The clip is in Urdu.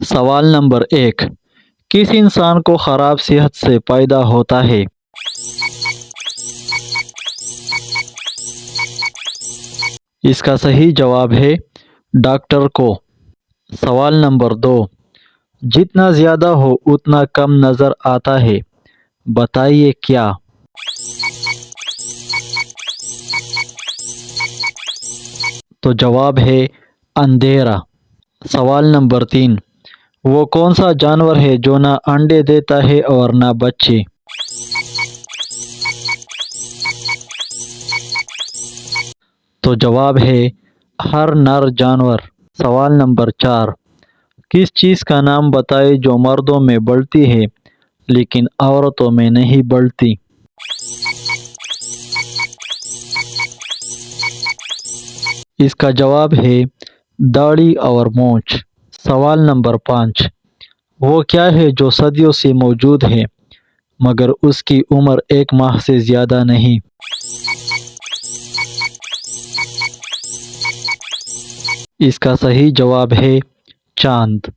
سوال نمبر 1، کس انسان کو خراب صحت سے پیدا ہوتا ہے؟ اس کا صحیح جواب ہے ڈاکٹر کو۔ سوال نمبر 2، جتنا زیادہ ہو اتنا کم نظر آتا ہے، بتائیے کیا؟ تو جواب ہے اندھیرا۔ سوال نمبر 3، وہ کون سا جانور ہے جو نہ انڈے دیتا ہے اور نہ بچے؟ تو جواب ہے ہر نر جانور۔ سوال نمبر 4، کس چیز کا نام بتائے جو مردوں میں بڑھتی ہے لیکن عورتوں میں نہیں بڑھتی؟ اس کا جواب ہے داڑھی اور مونچھ۔ سوال نمبر 5، وہ کیا ہے جو صدیوں سے موجود ہے مگر اس کی عمر 1 ماہ سے زیادہ نہیں؟ اس کا صحیح جواب ہے چاند۔